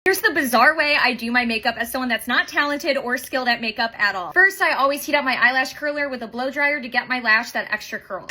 Here's the bizarre way I do my makeup as someone that's not talented or skilled at makeup at all. First, I always heat up my eyelash curler with a blow dryer to get my lash that extra curl.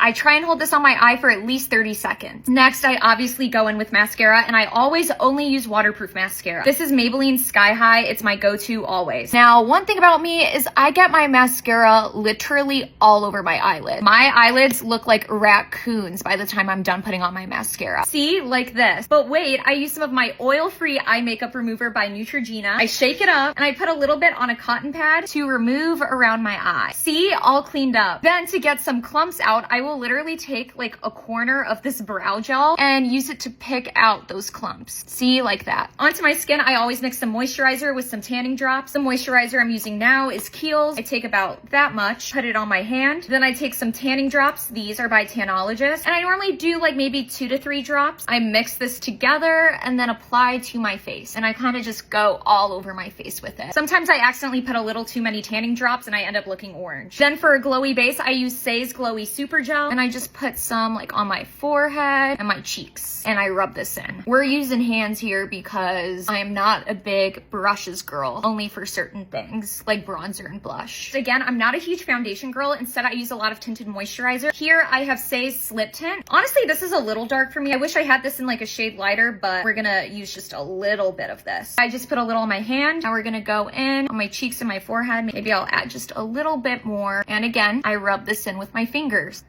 I try and hold this on my eye for at least 30 seconds. Next, I obviously go in with mascara, and I always only use waterproof mascara. This is Maybelline Sky High. It's my go-to always. Now, one thing about me is I get my mascara literally all over my eyelid. My eyelids look like raccoons by the time I'm done putting on my mascara. See, like this. But wait, I use some of my oil-free eye makeup remover by Neutrogena. I shake it up, and I put a little bit on a cotton pad to remove around my eye. See, all cleaned up. Then to get some clumps out, I will literally take like a corner of this brow gel and use it to pick out those clumps. See, like that. Onto my skin, I always mix some moisturizer with some tanning drops. The moisturizer I'm using now is Kiehl's. I take about that much, put it on my hand. Then I take some tanning drops. These are by Tanologist. And I normally do like maybe 2 to 3 drops. I mix this together and then apply to my face. And I kind of just go all over my face with it. Sometimes I accidentally put a little too many tanning drops and I end up looking orange. Then for a glowy base, I use Say's Glowy Super Gel. And I just put some like on my forehead and my cheeks. And I rub this in. We're using hands here because I am not a big brushes girl, only for certain things like bronzer and blush. Again, I'm not a huge foundation girl. Instead, I use a lot of tinted moisturizer. Here I have Say's Slip Tint. Honestly, this is a little dark for me. I wish I had this in like a shade lighter, but we're gonna use just a little bit of this. I just put a little on my hand. Now we're gonna go in on my cheeks and my forehead. Maybe I'll add just a little bit more. And again, I rub this in with my fingers.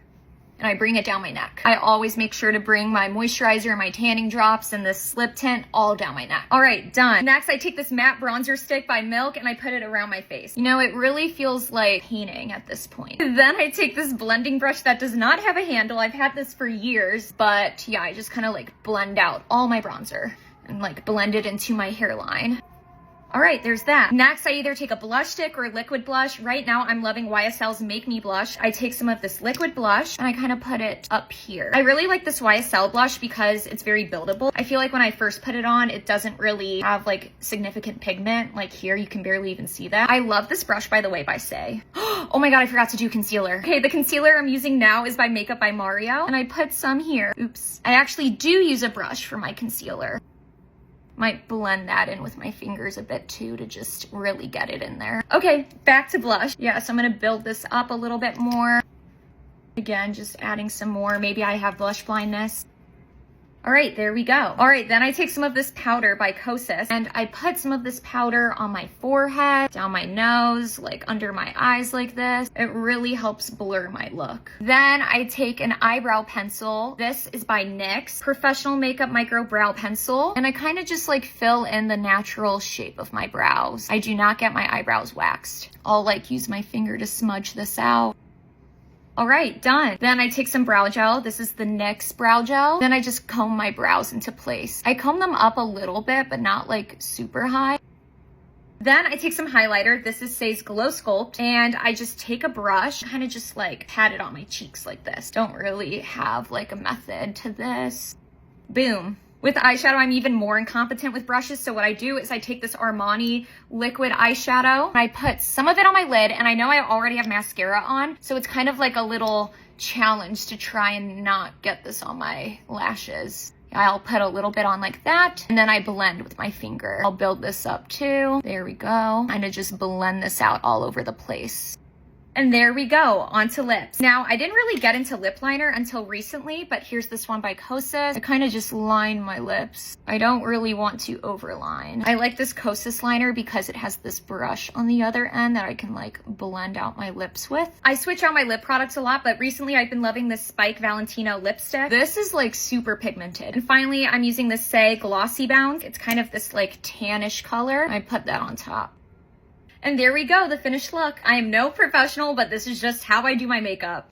And I bring it down my neck. I always make sure to bring my moisturizer and my tanning drops and this slip tint all down my neck. All right, done. Next, I take this matte bronzer stick by Milk and I put it around my face. You know, it really feels like painting at this point. Then I take this blending brush that does not have a handle. I've had this for years, but yeah, I just kind of like blend out all my bronzer and like blend it into my hairline. All right, there's that. Next, I either take a blush stick or liquid blush. Right now, I'm loving YSL's Make Me Blush. I take some of this liquid blush and I kind of put it up here. I really like this YSL blush because it's very buildable. I feel like when I first put it on, it doesn't really have like significant pigment. Like here, you can barely even see that. I love this brush, by the way, by Say. Oh my God, I forgot to do concealer. Okay, the concealer I'm using now is by Makeup by Mario. And I put some here. Oops. I actually do use a brush for my concealer. Might blend that in with my fingers a bit too to just really get it in there. Okay, back to blush. Yeah, so I'm gonna build this up a little bit more. Again, just adding some more. Maybe I have blush blindness. All right, there we go. All right, then I take some of this powder by Kosas and I put some of this powder on my forehead, down my nose, like under my eyes like this. It really helps blur my look. Then I take an eyebrow pencil. This is by NYX, Professional Makeup Micro Brow Pencil. And I kind of just like fill in the natural shape of my brows. I do not get my eyebrows waxed. I'll like use my finger to smudge this out. All right, done. Then I take some brow gel. This is the NYX brow gel. Then I just comb my brows into place. I comb them up a little bit, but not like super high. Then I take some highlighter. This is Say's Glow Sculpt. And I just take a brush, kind of just like pat it on my cheeks like this. Don't really have like a method to this. Boom. With eyeshadow, I'm even more incompetent with brushes. So what I do is I take this Armani liquid eyeshadow and I put some of it on my lid, and I know I already have mascara on. So it's kind of like a little challenge to try and not get this on my lashes. I'll put a little bit on like that, and then I blend with my finger. I'll build this up too. There we go. Kind of just blend this out all over the place. And there we go, onto lips. Now, I didn't really get into lip liner until recently, but here's this one by Kosas. I kind of just line my lips. I don't really want to overline. I like this Kosas liner because it has this brush on the other end that I can like blend out my lips with. I switch out my lip products a lot, but recently I've been loving this Spike Valentino lipstick. This is like super pigmented. And finally, I'm using this Say Glossy Bounce. It's kind of this like tannish color. I put that on top. And there we go, the finished look. I am no professional, but this is just how I do my makeup.